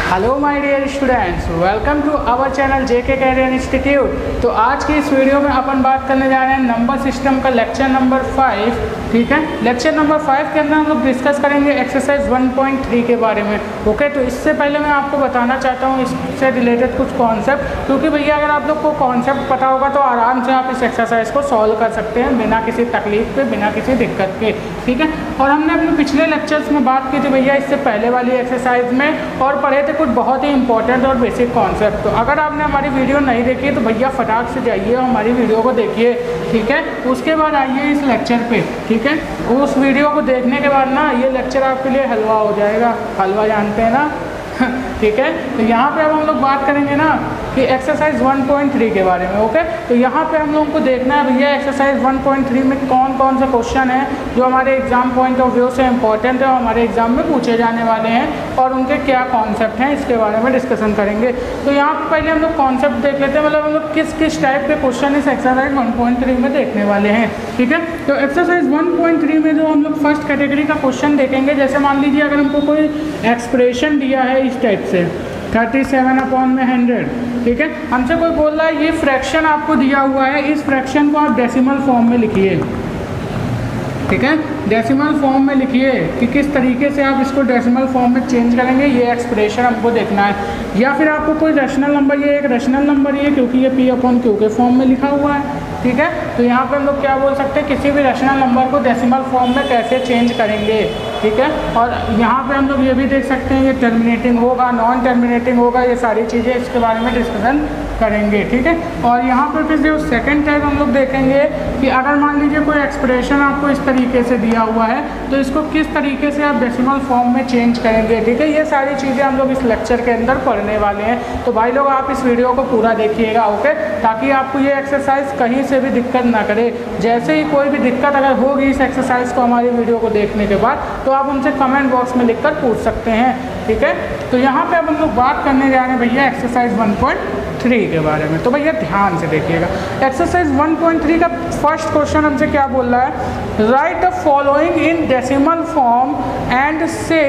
Hello my dear students, welcome to our channel JK career institute. तो आज की इस वीडियो में अपन बात करने जा रहे हैं नंबर सिस्टम का लेक्चर नंबर 5। ठीक है, लेक्चर नंबर 5 के अंदर हम लोग डिस्कस करेंगे एक्सरसाइज 1.3 के बारे में। ओके, तो इससे पहले मैं आपको बताना चाहता हूँ इससे रिलेटेड कुछ कॉन्सेप्ट, क्योंकि भैया अगर आप लोग को कॉन्सेप्ट पता होगा तो आराम से आप इस एक्सरसाइज को सॉल्व कर सकते हैं बिना किसी तकलीफ के, बिना किसी दिक्कत के। ठीक है, और हमने अपने पिछले लेक्चर्स में बात की थी भैया इससे पहले वाली एक्सरसाइज में, और पढ़े थे कुछ बहुत ही इंपॉर्टेंट और बेसिक कॉन्सेप्ट। तो अगर आपने हमारी वीडियो नहीं देखी तो भैया फटाक से जाइए और हमारी वीडियो को देखिए। ठीक है, उसके बाद आइए इस लेक्चर पे। ठीक है, उस वीडियो को देखने के बाद ना ये लेक्चर आपके लिए हलवा हो जाएगा। हलवा जानते हैं ना? ठीक है, तो यहाँ पे अब हम लोग बात करेंगे ना कि एक्सरसाइज 1.3 के बारे में। ओके, तो यहाँ पे हम लोगों को देखना है भैया एक्सरसाइज 1.3 में कौन कौन से क्वेश्चन हैं जो हमारे एग्जाम पॉइंट ऑफ व्यू से इंपॉर्टेंट है और हमारे एग्जाम में पूछे जाने वाले हैं, और उनके क्या कॉन्सेप्ट हैं इसके बारे में डिस्कशन करेंगे। तो यहाँ पर पहले हम लोग कॉन्सेप्ट देख लेते हैं, मतलब हम लोग किस किस टाइप के क्वेश्चन इस एक्सरसाइज 1.3 में देखने वाले हैं। ठीक है, तो एक्सरसाइज 1.3 में जो हम लोग फर्स्ट कैटेगरी का क्वेश्चन देखेंगे, जैसे मान लीजिए अगर हमको कोई एक्सप्रेशन दिया है इस टाइप से 37/100। ठीक है, हमसे कोई बोल रहा है ये फ्रैक्शन आपको दिया हुआ है, इस फ्रैक्शन को आप डेसिमल फॉर्म में लिखिए। ठीक है, डेसिमल फॉर्म में लिखिए कि किस तरीके से आप इसको डेसिमल फॉर्म में चेंज करेंगे, ये एक्सप्रेशन हमको देखना है। या फिर आपको कोई रैशनल नंबर, ये एक रैशनल नंबर ही है क्योंकि ये P/Q के फॉर्म में लिखा हुआ है। ठीक है, तो यहाँ पे हम लोग क्या बोल सकते हैं, किसी भी रैशनल नंबर को डेसिमल फॉर्म में कैसे चेंज करेंगे। ठीक है, और यहाँ पे हम लोग ये भी देख सकते हैं ये टर्मिनेटिंग होगा, नॉन टर्मिनेटिंग होगा, ये सारी चीज़ें इसके बारे में डिस्कशन करेंगे। ठीक है, और यहाँ पर फिर जो सेकंड टाइप हम लोग देखेंगे कि अगर मान लीजिए कोई एक्सप्रेशन आपको इस तरीके से दिया हुआ है तो इसको किस तरीके से आप डेसिमल फॉर्म में चेंज करेंगे। ठीक है, ये सारी चीज़ें हम लोग इस लेक्चर के अंदर पढ़ने वाले हैं। तो भाई लोग आप इस वीडियो को पूरा देखिएगा। ओके, ताकि आपको ये एक्सरसाइज कहीं से भी दिक्कत ना करे। जैसे ही कोई भी दिक्कत अगर होगी इस एक्सरसाइज को हमारी वीडियो को देखने के बाद तो आप हमसे कमेंट बॉक्स में लिखकर पूछ सकते हैं। ठीक है, तो यहाँ पे अब हम लोग बात करने जा रहे हैं भैया एक्सरसाइज 1.3 के बारे में। तो भैया ध्यान से देखिएगा, एक्सरसाइज 1.3 का फर्स्ट क्वेश्चन हमसे क्या बोल रहा है, write the following in decimal form and say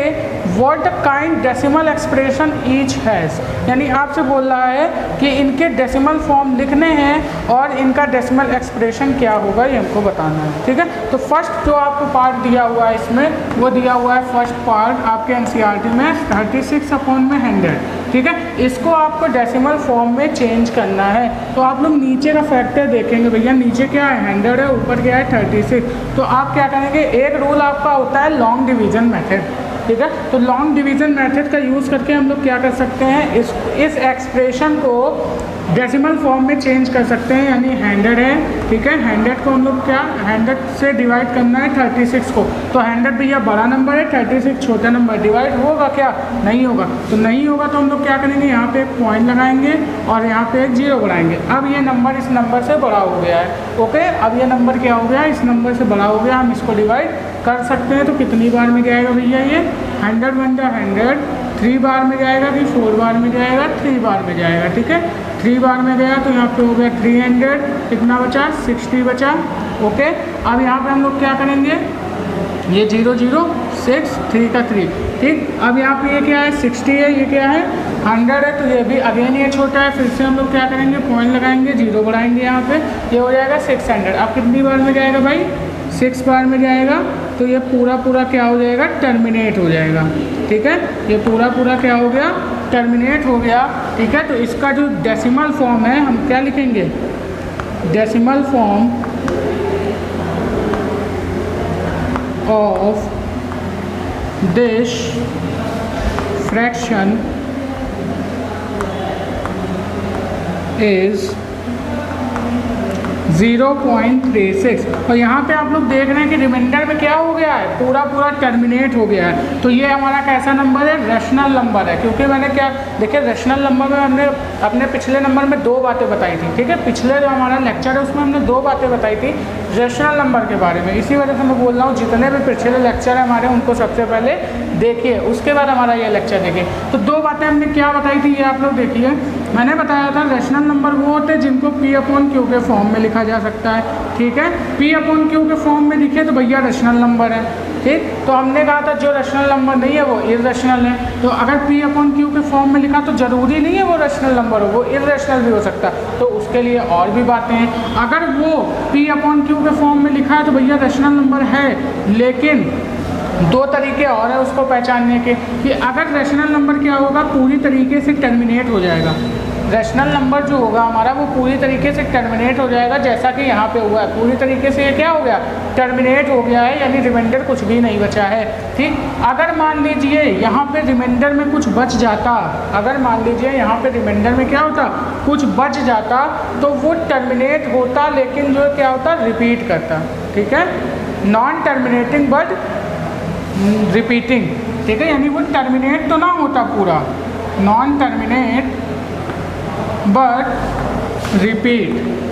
what kind decimal expression each has. यानी आपसे बोल रहा है कि इनके डेसिमल फॉर्म लिखने हैं और इनका डेसिमल एक्सप्रेशन क्या होगा ये हमको बताना है। ठीक है, तो फर्स्ट जो आपको पार्ट दिया हुआ है इसमें वो दिया हुआ है फर्स्ट पार्ट आपके एनसीईआरटी में 36/100। ठीक है, इसको आपको डेसिमल फॉर्म में चेंज करना है। तो आप लोग नीचे का फैक्टर देखेंगे भैया, नीचे क्या है 100 है, ऊपर क्या है 36। तो आप क्या करेंगे, एक रूल आपका होता है लॉन्ग डिवीजन मेथड। ठीक है, तो लॉन्ग डिवीजन मेथड का यूज़ करके हम लोग क्या कर सकते हैं, इस एक्सप्रेशन को डेसिमल फॉर्म में चेंज कर सकते हैं। यानी 100 है, ठीक है, 100 को हम लोग क्या 100 से डिवाइड करना है 36 को। तो 100 भैया बड़ा नंबर है, 36 छोटा नंबर, डिवाइड होगा क्या, नहीं होगा। तो नहीं होगा तो हम लोग क्या करेंगे, यहाँ पे एक पॉइंट लगाएंगे और यहाँ पे एक 0 बढ़ाएंगे। अब ये नंबर इस नंबर से बड़ा हो गया है। ओके, अब ये नंबर क्या हो गया, इस नंबर से बड़ा हो गया, हम इसको डिवाइड कर सकते हैं। तो कितनी बार में जाएगा भैया ये 100 × 100, 3 बार में जाएगा कि 4 बार में जाएगा, 3 बार में जाएगा। ठीक है, 3 बार में गया तो यहाँ पे हो गया 300, कितना बचा 60 बचा। ओके, अब यहाँ पे हम लोग क्या करेंगे, ये 0 0 6 3 का 3। ठीक, अब यहाँ पे ये क्या है 60 है, ये क्या है 100 है, तो ये भी अगेन ये छोटा है। फिर से हम लोग क्या करेंगे, पॉइंट लगाएंगे, 0 बढ़ाएंगे यहाँ पे, ये हो जाएगा 600। अब कितनी बार में जाएगा भाई 6 बार में जाएगा। तो ये पूरा क्या हो जाएगा, टर्मिनेट हो जाएगा। ठीक है, ये पूरा क्या हो गया, टर्मिनेट हो गया। ठीक है, तो इसका जो डेसिमल फॉर्म है हम क्या लिखेंगे, decimal form of this fraction is 0.36। और यहाँ पे आप लोग देख रहे हैं कि रिमाइंडर में क्या हो गया है, पूरा टर्मिनेट हो गया है। तो ये हमारा कैसा नंबर है, रैशनल नंबर है। क्योंकि मैंने क्या देखिए, रैशनल नंबर में हमने अपने पिछले नंबर में 2 बातें बताई थी। ठीक है, पिछले जो हमारा लेक्चर है उसमें हमने 2 बातें बताई थी रैशनल नंबर के बारे में। इसी वजह से मैं बोल रहा हूँ जितने भी पिछले लेक्चर है हमारे उनको सबसे पहले देखिए, उसके बाद हमारा ये लेक्चर देखिए। तो 2 बातें हमने क्या बताई थी ये आप लोग देखिए मैंने बताया था रेशनल नंबर वो होते हैं जिनको P/Q के फॉर्म में लिखा जा सकता है, ठीक है। P/Q के फॉर्म में लिखे तो भैया रेशनल नंबर है, ठीक। तो हमने कहा था जो रेशनल नंबर नहीं है वो इर्रेशनल है। तो अगर P/Q के फॉर्म में लिखा तो ज़रूरी नहीं है वो रेशनल नंबर हो, वो इर्रेशनल भी हो सकता है। तो उसके लिए और भी बातें हैं। अगर वो P/Q के फॉर्म में लिखा है तो भैया रेशनल नंबर है, लेकिन दो तरीके और है उसको पहचानने के कि अगर रेशनल नंबर क्या होगा, पूरी तरीके से टर्मिनेट हो जाएगा। रेशनल नंबर जो होगा हमारा वो पूरी तरीके से टर्मिनेट हो जाएगा, जैसा कि यहाँ पे हुआ है। पूरी तरीके से ये क्या हो गया, टर्मिनेट हो गया है, यानी रिमाइंडर कुछ भी नहीं बचा है, ठीक। अगर मान लीजिए यहाँ पे रिमाइंडर में कुछ बच जाता, अगर मान लीजिए यहाँ पे रिमाइंडर में क्या होता, कुछ बच जाता, तो वो टर्मिनेट होता, लेकिन जो क्या होता, रिपीट करता, ठीक है। नॉन टर्मिनेटिंग बट रिपीटिंग, ठीक है, यानी वो टर्मिनेट तो ना होता पूरा, नॉन टर्मिनेट बट रिपीट,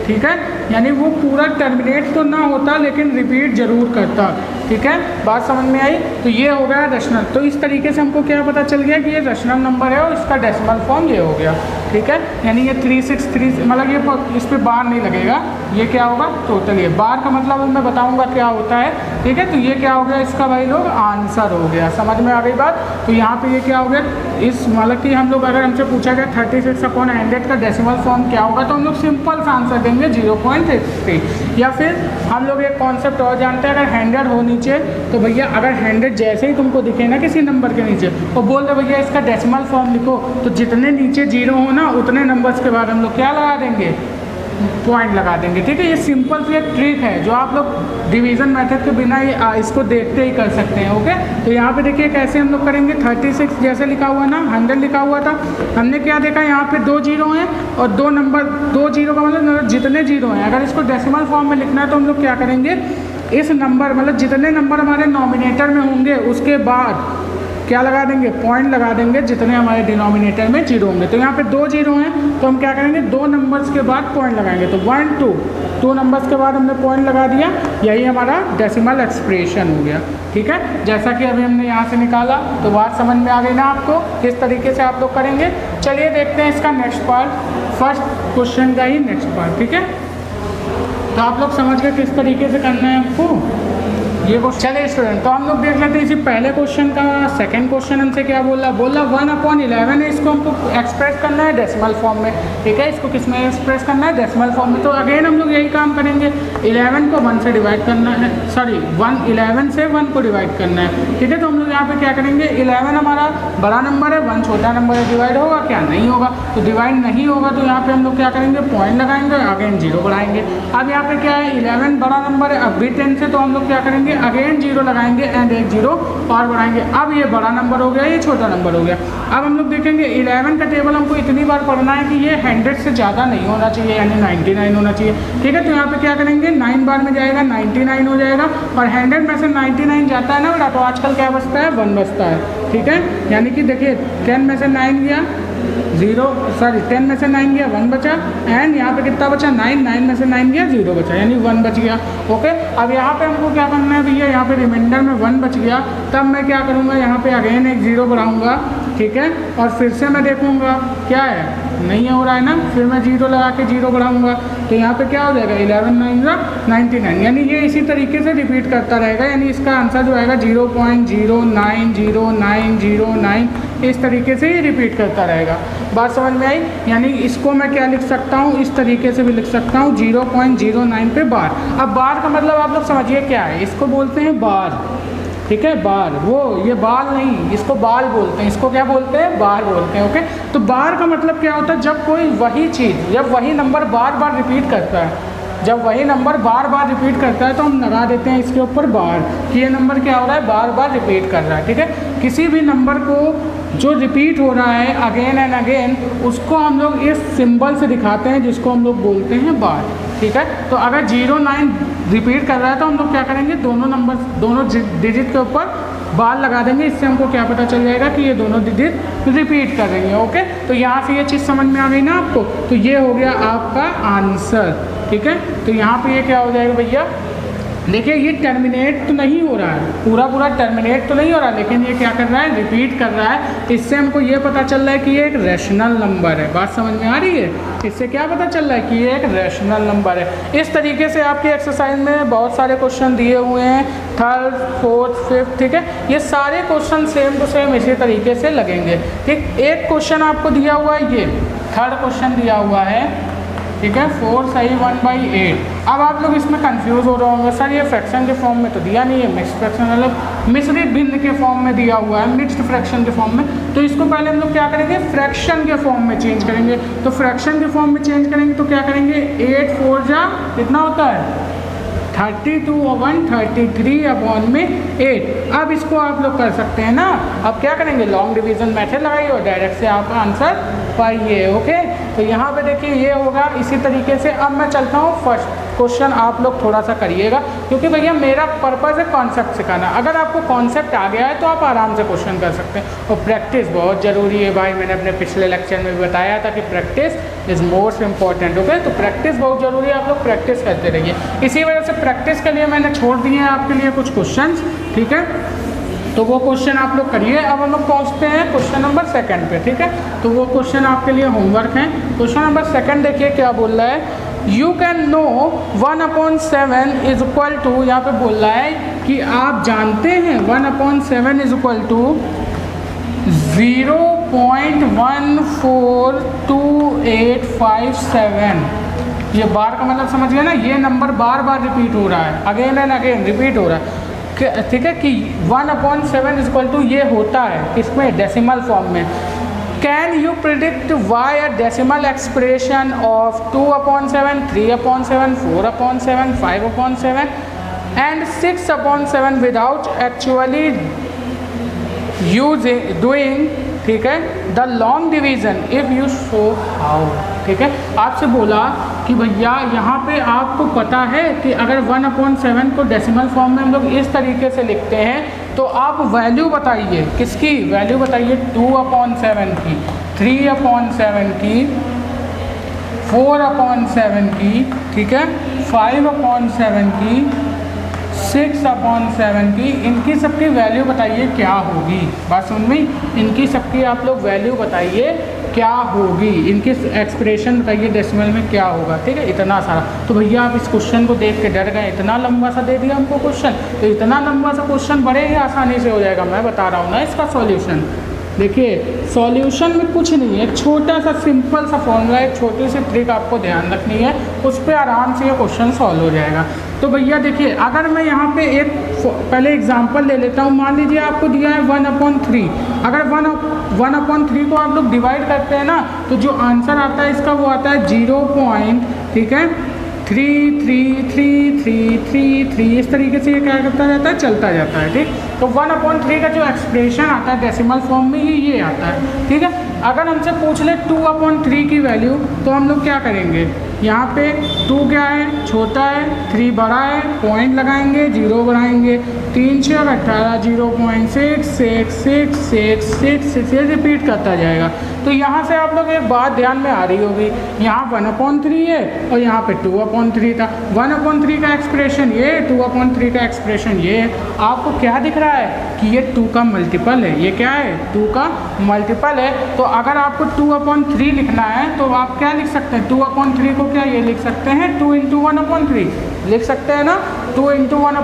ठीक है, यानी वो पूरा टर्मिनेट तो ना होता लेकिन रिपीट जरूर करता, ठीक है। बात समझ में आई। तो ये हो गया रेशनल। तो इस तरीके से हमको क्या पता चल गया कि ये रेशनल नंबर है और इसका डेसिमल फॉर्म ये हो गया, ठीक है। यानी ये 363, मतलब ये इस पर बार नहीं लगेगा, ये क्या होगा, टोटल। ये बार का मतलब मैं बताऊंगा क्या होता है, ठीक है। तो ये क्या हो गया इसका भाई लोग, आंसर हो गया। समझ में आ गई बात। तो यहाँ पे ये क्या हो गया, इस मतलब कि हम लोग अगर हमसे पूछा गया 36/100 का डेसिमल फॉर्म क्या होगा, तो हम लोग सिंपल सा आंसर देंगे 0.33। या फिर हम लोग एक कॉन्सेप्ट और जानते हैं, अगर 100 हो नीचे तो भैया अगर 100 जैसे ही तुमको दिखे ना किसी नंबर के नीचे और बोल दे भैया इसका डेसिमल फॉर्म लिखो, तो जितने नीचे 0 हो ना उतने नंबर्स के बाद हम लोग क्या लगा देंगे, पॉइंट लगा देंगे, ठीक है। ये सिंपल सी एक ट्रिक है जो आप लोग डिवीज़न मेथड के बिना इसको देखते ही कर सकते हैं, ओके। तो यहाँ पे देखिए कैसे हम लोग करेंगे। 36 जैसे लिखा हुआ ना, 100 लिखा हुआ था, हमने क्या देखा, यहाँ पे 2 0 हैं और 2 नंबर, 2 0 का मतलब जितने 0 हैं, अगर इसको डेसिमल फॉर्म में लिखना है तो हम लोग क्या करेंगे, इस नंबर मतलब जितने नंबर हमारे नॉमिनेटर में होंगे उसके बाद क्या लगा देंगे, पॉइंट लगा देंगे जितने हमारे डिनोमिनेटर में 0 होंगे। तो यहाँ पे 2 0 हैं तो हम क्या करेंगे, 2 नंबर्स के बाद पॉइंट लगाएंगे। तो 1 2 नंबर्स के बाद हमने पॉइंट लगा दिया, यही हमारा डेसिमल एक्सप्रेशन हो गया, ठीक है। जैसा कि अभी हमने यहाँ से निकाला, तो बात समझ में आ गई ना आपको, किस तरीके से आप लोग करेंगे। चलिए देखते हैं इसका नेक्स्ट पार्ट, फर्स्ट क्वेश्चन का ही नेक्स्ट पार्ट, ठीक है। तो आप लोग समझ गए किस तरीके से करना है आपको ये क्वेश्चन। चलिए स्टूडेंट, तो हम लोग देख लेते हैं इसी पहले क्वेश्चन का। सेकंड क्वेश्चन हमसे क्या बोला 1/11 है, इसको हमको एक्सप्रेस करना है डेसिमल फॉर्म में, ठीक है। इसको किस में एक्सप्रेस करना है, डेसिमल फॉर्म में। तो अगेन हम लोग यही काम करेंगे, 11 को 1 से डिवाइड करना है, सॉरी 11 से 1 को डिवाइड करना है, ठीक है। तो हम लोग यहाँ पे क्या करेंगे, 11 हमारा बड़ा नंबर है, 1 छोटा नंबर है, डिवाइड होगा क्या, नहीं होगा। तो डिवाइड नहीं होगा तो यहाँ पे हम लोग क्या करेंगे, पॉइंट लगाएंगे, अगेन 0 बढ़ाएंगे। अब यहाँ पे क्या है, 11 बड़ा नंबर है, अब भी 10 से, तो हम लोग क्या करेंगे, अगेन 0 लगाएंगे एंड एक 0 और बढ़ाएंगे। अब ये बड़ा नंबर हो गया, ये छोटा नंबर हो गया। अब हम लोग देखेंगे 11 का टेबल हमको इतनी बार पढ़ना है कि ये 100 से ज़्यादा नहीं होना चाहिए, यानी 99 होना चाहिए, ठीक है। तो यहाँ पे क्या करेंगे, 9 बार में जाएगा 99 हो जाएगा, और 100 में से 99 जाता है ना बेटा, तो आजकल क्या बचता है, 1 बचता है, ठीक है। यानी कि देखिए 10 में से 9 गया 0, सॉरी 10 में से 9 गया 1 बचा, एंड यहाँ पे कितना बचा 9 में से 9 गया 0 बचा, यानी 1 बच गया, ओके। अब यहाँ पे हमको क्या करना है भैया, यहाँ पे रिमाइंडर में 1 बच गया, तब मैं क्या करूँगा, यहाँ पे अगेन एक 0 बढ़ाऊँगा, ठीक है। और फिर से मैं देखूँगा क्या है, नहीं हो रहा है ना, फिर मैं 0 लगा के 0 बढ़ाऊँगा, तो यहाँ पे क्या हो जाएगा, 11 9 99, यानी ये इसी तरीके से रिपीट करता रहेगा, यानी इसका आंसर जो आएगा 0.090909, इस तरीके से ये रिपीट करता रहेगा। बात समझ में आई। यानी इसको मैं क्या लिख सकता हूँ, इस तरीके से भी लिख सकता हूँ, 0.09 पे बार। अब बार का मतलब आप लोग समझिए क्या है, इसको बोलते हैं बार, ठीक है, बार, वो ये बाल नहीं, इसको बाल बोलते हैं, इसको क्या बोलते हैं, बार बोलते हैं, ओके। तो बार का मतलब क्या होता है, जब कोई वही चीज़, जब वही नंबर बार बार रिपीट करता है, जब वही नंबर बार बार रिपीट करता है तो हम लगा देते हैं इसके ऊपर बार, कि ये नंबर क्या हो रहा है, बार बार रिपीट कर रहा है, ठीक है। किसी भी नंबर को जो रिपीट हो रहा है अगेन एंड अगेन, उसको हम लोग इस सिंबल से दिखाते हैं, जिसको हम लोग बोलते हैं बार, ठीक है। तो अगर 09 रिपीट कर रहा है तो हम लोग क्या करेंगे, दोनों नंबर, दोनों डिजिट के ऊपर बार लगा देंगे, इससे हमको क्या पता चल जाएगा कि ये दोनों डिजिट रिपीट कर रही हैं, ओके। तो यहाँ से ये चीज़ समझ में आ गई ना आपको। तो ये हो गया आपका आंसर, ठीक है। तो यहाँ पे ये क्या हो जाएगा भैया, देखिए ये टर्मिनेट तो नहीं हो रहा है, पूरा टर्मिनेट तो नहीं हो रहा, लेकिन ये क्या कर रहा है, रिपीट कर रहा है। इससे हमको ये पता चल रहा है कि ये एक रैशनल नंबर है। बात समझ में आ रही है? इससे क्या पता चल रहा है कि ये एक रैशनल नंबर है। इस तरीके से आपके एक्सरसाइज में बहुत सारे क्वेश्चन दिए हुए हैं, थर्ड, फोर्थ, फिफ्थ, ठीक है। ये सारे क्वेश्चन सेम टू सेम इसी तरीके से लगेंगे, ठीक। एक क्वेश्चन आपको दिया हुआ है, ये थर्ड क्वेश्चन दिया हुआ है, ठीक है, 4 सही 1/8। अब आप लोग इसमें कंफ्यूज हो रहे होंगे, सर ये फ्रैक्शन के फॉर्म में तो दिया नहीं है, मिक्स्ड फ्रैक्शन मतलब मिश्रित भिन्न के फॉर्म में दिया हुआ है, मिक्स्ड फ्रैक्शन के फॉर्म में। तो इसको पहले हम लोग क्या करेंगे, फ्रैक्शन के फॉर्म में चेंज करेंगे। तो फ्रैक्शन के फॉर्म में चेंज करेंगे तो क्या करेंगे, 8 4 जा कितना होता है 32/8। अब इसको आप लोग कर सकते हैं ना। अब क्या करेंगे, लॉन्ग डिवीजन मेथड लगाइए और डायरेक्ट से आपका आंसर पाइए। ओके, तो यहाँ पे देखिए ये होगा इसी तरीके से। अब मैं चलता हूँ फर्स्ट क्वेश्चन, आप लोग थोड़ा सा करिएगा, क्योंकि भैया मेरा पर्पज़ है कॉन्सेप्ट सिखाना। अगर आपको कॉन्सेप्ट आ गया है तो आप आराम से क्वेश्चन कर सकते हैं। और प्रैक्टिस बहुत ज़रूरी है भाई, मैंने अपने पिछले लेक्चर में भी बताया था कि practice is most important. Okay, तो प्रैक्टिस बहुत ज़रूरी है, आप लोग प्रैक्टिस करते रहिए। इसी वजह से प्रैक्टिस के लिए मैंने छोड़ दिए हैं आपके लिए कुछ क्वेश्चन, ठीक है। तो वो क्वेश्चन आप लोग करिए। अब हम लोग पहुँचते हैं क्वेश्चन नंबर 2 पे, ठीक है। तो वो क्वेश्चन आपके लिए होमवर्क है। क्वेश्चन नंबर 2 देखिए क्या बोल रहा है, you can know 1/7 is equal to, यहाँ पे बोल रहा है कि आप जानते हैं 1/7 इज इक्वल टू 0.142857। ये बार का मतलब समझ गए ना, ये नंबर बार बार रिपीट हो रहा है, अगेन एंड अगेन रिपीट हो रहा है, ठीक है। कि 1/7 इज इक्वल टू ये होता है किसमें, डेसिमल फॉर्म में। Can you predict why a decimal expression of 2/7, 3/7, 4/7, 5/7 and 6/7 without actually doing, ठीक है, the long division if you show how, ठीक है। आपसे बोला कि भैया यहाँ पे आपको पता है कि अगर 1/7 को डेसिमल फॉर्म में हम लोग इस तरीके से लिखते हैं, तो आप वैल्यू बताइए, किसकी वैल्यू बताइए, 2/7 की, 3/7 की, 4/7 की, ठीक है, 5/7 की, 6/7 की, इनकी सबकी वैल्यू बताइए क्या होगी। बात समझ में, इनकी सबकी आप लोग वैल्यू बताइए क्या होगी, इनकी एक्सप्रेशन बताइए डेसिमल में क्या होगा, ठीक है। इतना सारा, तो भैया आप इस क्वेश्चन को देख के डर गए, इतना लंबा सा दे दिया हमको क्वेश्चन। तो इतना लंबा सा क्वेश्चन बड़े ही आसानी से हो जाएगा, मैं बता रहा हूँ ना इसका सॉल्यूशन। देखिए सॉल्यूशन में कुछ नहीं है, एक छोटा सा सिंपल सा फॉर्मूला, एक छोटी सी ट्रिक आपको ध्यान रखनी है, उस पर आराम से ये क्वेश्चन सॉल्व हो जाएगा। तो भैया देखिए, अगर मैं यहाँ पे एक पहले एग्जांपल ले लेता हूँ। मान लीजिए आपको दिया है 1/3। अगर 1/3 को आप लोग डिवाइड करते हैं ना, तो जो आंसर आता है इसका वो आता है 0. ठीक है, 33333, इस तरीके से ये क्या करता जाता है, चलता जाता है, ठीक। तो 1/3 का जो एक्सप्रेशन आता है डेसिमल फॉर्म में ये आता है, ठीक है। अगर हमसे पूछ ले 2/3 की वैल्यू, तो हम लोग क्या करेंगे, यहाँ पे 2 क्या है, छोटा है, 3 बड़ा है, पॉइंट लगाएंगे, 0 बढ़ाएंगे, 3 6 18, 0.666666 ये रिपीट करता जाएगा। तो यहाँ से आप लोग एक बात ध्यान में आ रही होगी, यहाँ 1/3 है और यहाँ पे 2/3 था। 1/3 का एक्सप्रेशन ये, 2/3 का एक्सप्रेशन ये है। आपको क्या दिख रहा है कि ये 2 का मल्टीपल है, ये क्या है, 2 का मल्टीपल है। तो अगर आपको 2/3 लिखना है तो आप क्या लिख सकते हैं, 2/3 को क्या ये लिख सकते हैं, 2 × 1/3 लिख सकते हैं ना। 2 ×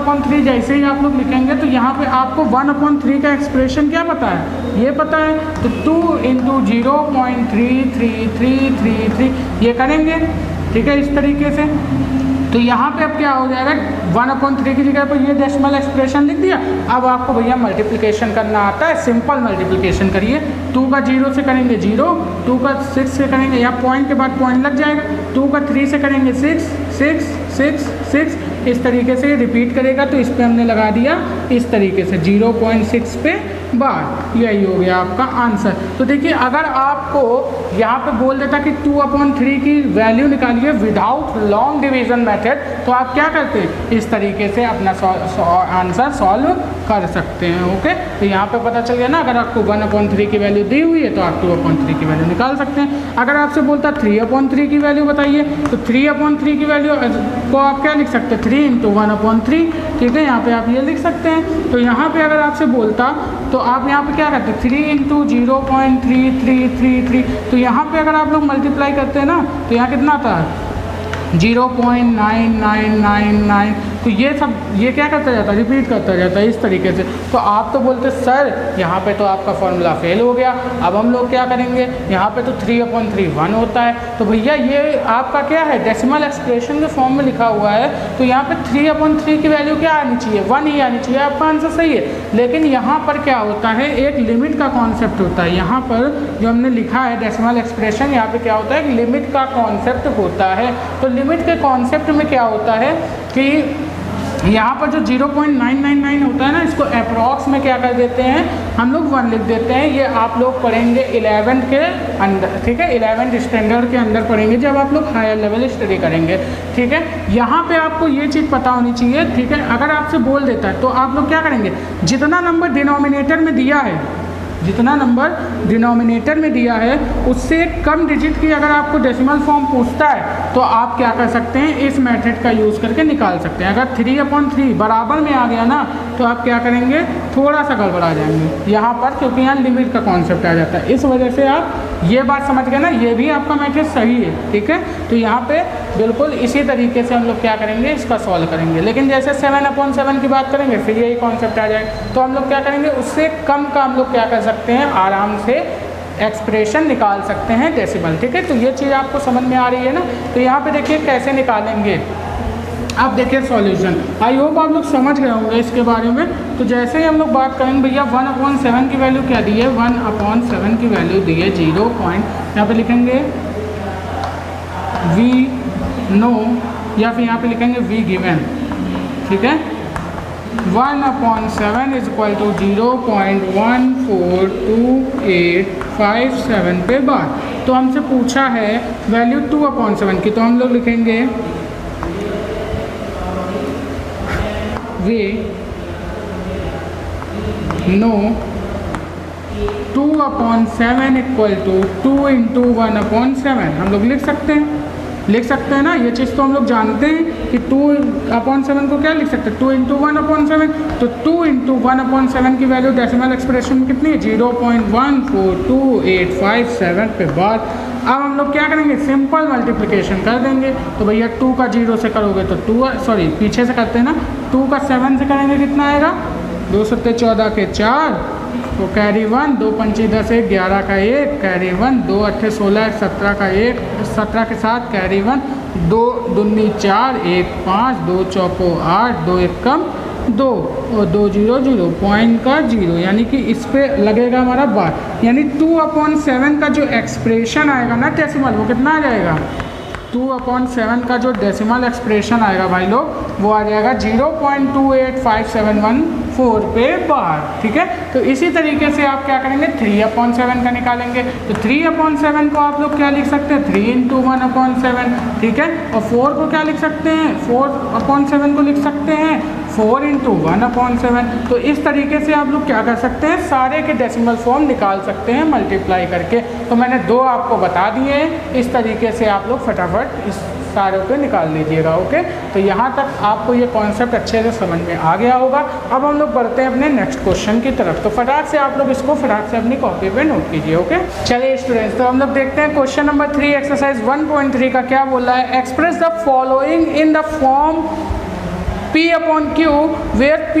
1/3 जैसे ही आप लोग लिखेंगे तो यहाँ पे आपको 1/3 का एक्सप्रेशन क्या पता है, ये पता है। तो 2 × 0.33333 ये करेंगे, ठीक है, इस तरीके से। तो यहाँ पे अब क्या हो जाएगा, 1/3 की जगह पर ये डेसिमल एक्सप्रेशन लिख दिया। अब आपको भैया मल्टीप्लिकेशन करना आता है, सिंपल मल्टीप्लिकेशन करिए। 2 का 0 से करेंगे 0, 2 का 6 से करेंगे, यहाँ पॉइंट के बाद पॉइंट लग जाएगा, 2 का 3 से करेंगे 6 6 6 6, इस तरीके से रिपीट करेगा। तो इस पर हमने लगा दिया इस तरीके से 0.6 पे बार, यही हो गया आपका आंसर। तो देखिए अगर आपको यहाँ पे बोल देता कि 2/3 की वैल्यू निकालिए विदाउट लॉन्ग डिवीज़न मेथड, तो आप क्या करते हैं, इस तरीके से अपना आंसर सॉल्व कर सकते हैं। ओके, तो यहाँ पे पता चल गया ना, अगर आपको 1/3 की वैल्यू दी हुई है तो आप 2/3 की वैल्यू निकाल सकते हैं। अगर आपसे बोलता 3/3 की वैल्यू बताइए, तो 3/3 की वैल्यू को आप क्या लिख सकते हैं, 3 इंटू 1/3, ठीक है, यहाँ पे आप ये लिख सकते हैं। तो यहाँ पे अगर आपसे बोलता तो आप यहाँ पे क्या करते, 3 इंटू 0.3333, तो यहाँ पे अगर आप लोग मल्टीप्लाई करते हैं ना तो यहाँ कितना था 0.9999, तो ये सब ये क्या करता जाता है, रिपीट करता जाता है इस तरीके से। तो आप तो बोलते सर यहाँ पे तो आपका फॉर्मूला फेल हो गया, अब हम लोग क्या करेंगे, यहाँ पे तो 3/3 1 होता है, तो भैया ये आपका क्या है डेसिमल एक्सप्रेशन के फॉर्म में लिखा हुआ है, तो यहाँ पे 3/3 की वैल्यू क्या आनी चाहिए, 1 ही आनी चाहिए, आपका आंसर सही है। लेकिन यहाँ पर क्या होता है, एक लिमिट का कॉन्सेप्ट होता है, यहाँ पर जो हमने लिखा है डेसिमल एक्सप्रेशन, यहाँ पे क्या होता है, लिमिट का कॉन्सेप्ट होता है। तो लिमिट के कॉन्सेप्ट में क्या होता है कि यहाँ पर जो 0.999 होता है ना, इसको अप्रॉक्स में क्या कर देते हैं हम लोग 1 लिख देते हैं। ये आप लोग पढ़ेंगे 11th के अंदर, ठीक है, 11th स्टैंडर्ड के अंदर पढ़ेंगे जब आप लोग हायर लेवल स्टडी करेंगे, ठीक है। यहाँ पे आपको ये चीज़ पता होनी चाहिए, ठीक है। अगर आपसे बोल देता है तो आप लोग क्या करेंगे, जितना नंबर डिनोमिनेटर में दिया है, जितना नंबर डिनोमिनेटर में दिया है उससे कम डिजिट की अगर आपको डेसिमल फॉर्म पूछता है तो आप क्या कर सकते हैं, इस मेथड का यूज़ करके निकाल सकते हैं। अगर 3/3 बराबर में आ गया ना तो आप क्या करेंगे, थोड़ा सा गड़बड़ा जाएंगे यहाँ पर, क्योंकि यहाँ लिमिट का कॉन्सेप्ट आ जाता है। इस वजह से आप ये बात समझ गए ना, ये भी आपका मेथड सही है, ठीक है। तो यहाँ पे बिल्कुल इसी तरीके से हम लोग क्या करेंगे, इसका सॉल्व करेंगे। लेकिन जैसे 7/7 की बात करेंगे फिर यही कॉन्सेप्ट आ जाए, तो हम लोग क्या करेंगे, उससे कम का हम लोग क्या कर सकते हैं, आराम से एक्सप्रेशन निकाल सकते हैं डेसिमल, ठीक है। तो ये चीज़ आपको समझ में आ रही है ना। तो यहाँ पे देखिए कैसे निकालेंगे, अब देखिए सॉल्यूशन। आई होप आप लोग समझ गए होंगे इसके बारे में। तो जैसे ही हम लोग बात करेंगे, भैया 1/7 की वैल्यू क्या दी है, 1/7 की वैल्यू दी है 0. यहाँ पे लिखेंगे वी नो, या फिर यहाँ पे लिखेंगे वी गिवन, ठीक है। 1/7 इज इक्वल टू 0.142857 पे बार। तो हमसे पूछा है वैल्यू 2/7 की, तो हम लोग लिखेंगे we know 2/7 equal to 2 into 1/7 हम लोग लिख सकते हैं ना, ये चीज़ तो हम लोग जानते हैं कि 2/7 को क्या लिख सकते हैं, 2 इंटू 1/7। तो 2 इंटू 1/7 की वैल्यू डेसिमल एक्सप्रेशन में कितनी है, 0.142857 पे बार। अब हम लोग क्या करेंगे, सिंपल मल्टीप्लिकेशन कर देंगे। तो भैया 2 का 0 से करोगे तो 2, सॉरी पीछे से करते हैं ना, 2 का 7 से करेंगे कितना आएगा, 2 सत्ते 14 के 4, तो कैरी 1, 2 पंची 10 1 11 का 1 कैरी 1, 2 अट्ठे 16 17 का 1 17 के साथ कैरी 1, 2 दूनी 4 1 5 2 चौको 8 2 एकम 2 और 2 0 0 पॉइंट का 0, यानी कि इस पे लगेगा हमारा बार। यानी 2/7 का जो एक्सप्रेशन आएगा ना डेसिमल, वो कितना आ जाएगा, 2/7 का जो डेसिमल एक्सप्रेशन आएगा भाई लोग, वो आ जाएगा 0.285714 पे बार, ठीक है। तो इसी तरीके से आप क्या करेंगे, 3/7 का निकालेंगे। तो 3/7 को आप लोग क्या लिख सकते हैं, 3 इंटू 1/7, ठीक है। और 4 को क्या लिख सकते हैं, 4/7 को लिख सकते हैं 4 इंटू 1/7। तो इस तरीके से आप लोग क्या कर सकते हैं, सारे के डेसिमल फॉर्म निकाल सकते हैं मल्टीप्लाई करके। तो मैंने 2 आपको बता दिए हैं, इस तरीके से आप लोग फटाफट इस सारे पे निकाल लीजिएगा, ओके। तो यहाँ तक आपको ये कॉन्सेप्ट अच्छे से समझ में आ गया होगा। अब हम लोग बढ़ते हैं अपने नेक्स्ट क्वेश्चन की तरफ। तो फटाक से आप लोग इसको फटाक से अपनी कॉपी पे नोट कीजिए, ओके। चलिए स्टूडेंट्स, तो हम लोग देखते हैं क्वेश्चन नंबर 3 एक्सरसाइज 1.3 का क्या बोल रहा है। Express the following in the form P/Q where P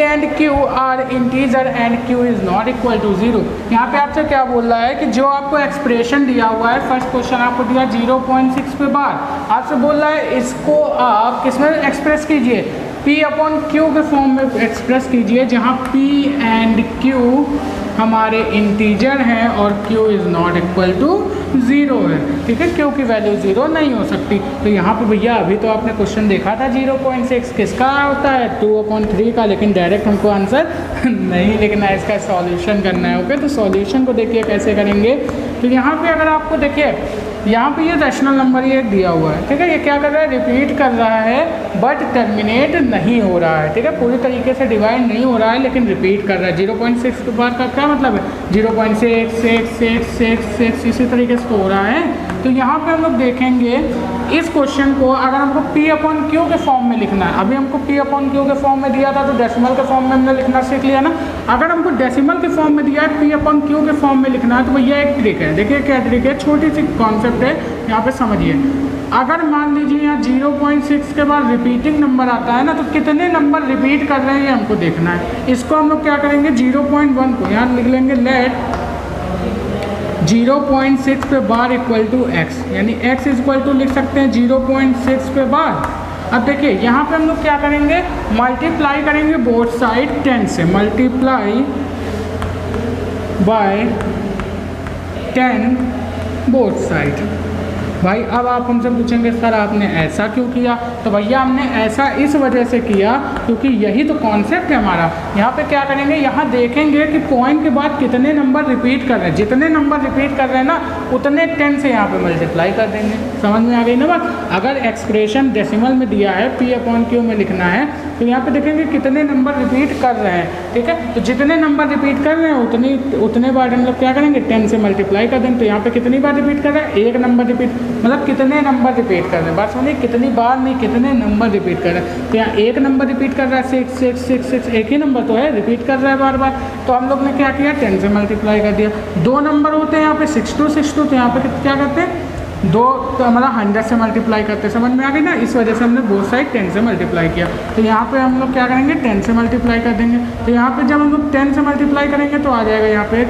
and Q are integer and Q is not equal to 0। यहाँ पे आपसे क्या बोल रहा है कि जो आपको एक्सप्रेशन दिया हुआ है, फर्स्ट क्वेश्चन आपको दिया 0.6 पे बार, आपसे बोल रहा है इसको आप किसमें एक्सप्रेस कीजिए, P/Q के फॉर्म में एक्सप्रेस कीजिए, जहाँ P and Q हमारे इंटीजर हैं और Q is not equal to 0 है, ठीक है। Q की वैल्यू 0 नहीं हो सकती। तो यहाँ पे भैया अभी तो आपने क्वेश्चन देखा था 0.6 किसका होता है, 2/3 का, लेकिन डायरेक्ट हमको आंसर नहीं लिखना है, इसका सॉल्यूशन करना है, ओके। तो सॉल्यूशन को देखिए कैसे करेंगे। तो यहाँ पे अगर आपको देखिए, यहाँ पे ये रैशनल नंबर ये दिया हुआ है, ठीक है। ये क्या कर रहा है, रिपीट कर रहा है बट टर्मिनेट नहीं हो रहा है, ठीक है। पूरी तरीके से डिवाइड नहीं हो रहा है लेकिन रिपीट कर रहा है। 0.6 के बाद का क्या मतलब है, 0.6 6 6 6 6 इसी तरीके से तो हो रहा है। तो तो यहाँ पे हम लोग देखेंगे इस क्वेश्चन को, अगर हमको P/Q के फॉर्म में लिखना है, अभी हमको P/Q के फॉर्म में दिया था तो डेसिमल के फॉर्म में हमने लिखना सीख लिया ना। अगर हमको डेसिमल के फॉर्म में दिया है, P/Q के फॉर्म में लिखना है, तो भैया एक ट्रिक है। देखिए क्या ट्रिक है, छोटी सी कॉन्सेप्ट है, यहाँ पे समझिए। अगर मान लीजिए यहाँ 0.6 के बाद रिपीटिंग नंबर आता है ना, तो कितने नंबर रिपीट कर रहे हैं ये हमको देखना है। इसको हम लोग क्या करेंगे, 0.1 को यहाँ लिख लेंगे, लेट 0.6 पे बार इक्वल टू x, यानी x इक्वल टू लिख सकते हैं 0.6 पे बार। अब देखिए यहाँ पे हम लोग क्या करेंगे, मल्टीप्लाई करेंगे बोथ साइड 10 से, मल्टीप्लाई बाय 10 बोथ साइड। भाई अब आप हमसे पूछेंगे सर आपने ऐसा क्यों किया, तो भैया हमने ऐसा इस वजह से किया क्योंकि यही तो कॉन्सेप्ट है हमारा। यहाँ पे क्या करेंगे, यहाँ देखेंगे कि पॉइंट के बाद कितने नंबर रिपीट कर रहे हैं, जितने नंबर रिपीट कर रहे हैं ना उतने 10 से यहाँ पे मल्टीप्लाई कर देंगे। समझ में आ गई ना बात। अगर एक्सप्रेशन डेसिमल में दिया है, P/Q में लिखना है, तो यहाँ पे देखेंगे कितने नंबर रिपीट कर रहे हैं, ठीक है। तो जितने नंबर रिपीट कर रहे हैं उतने बार हम लोग क्या करेंगे, 10 से मल्टीप्लाई कर देंगे। तो यहाँ पे कितनी बार रिपीट कर रहा है, एक नंबर रिपीट, मतलब कितने नंबर रिपीट कर रहे हैं, बात सुनिए, कितनी बार नहीं, कितने नंबर रिपीट कर रहे हैं। तो यहाँ एक नंबर रिपीट कर रहा है, 6 6 6 6, एक ही नंबर तो है, रिपीट कर रहा है बार बार। तो हम लोग ने क्या किया, 10 से मल्टीप्लाई कर दिया। दो नंबर होते हैं यहाँ पे 6 2 6 2, तो यहाँ पे क्या करते हैं, दो तो हमारा 100 से मल्टीप्लाई करते हैं। समझ में आ गई ना, इस वजह से हमने बोथ साइड 10 से मल्टीप्लाई किया। तो यहाँ पे हम लोग क्या करेंगे, 10 से मल्टीप्लाई कर देंगे। तो यहाँ पे जब हम लोग 10 से मल्टीप्लाई करेंगे तो आ जाएगा यहाँ पे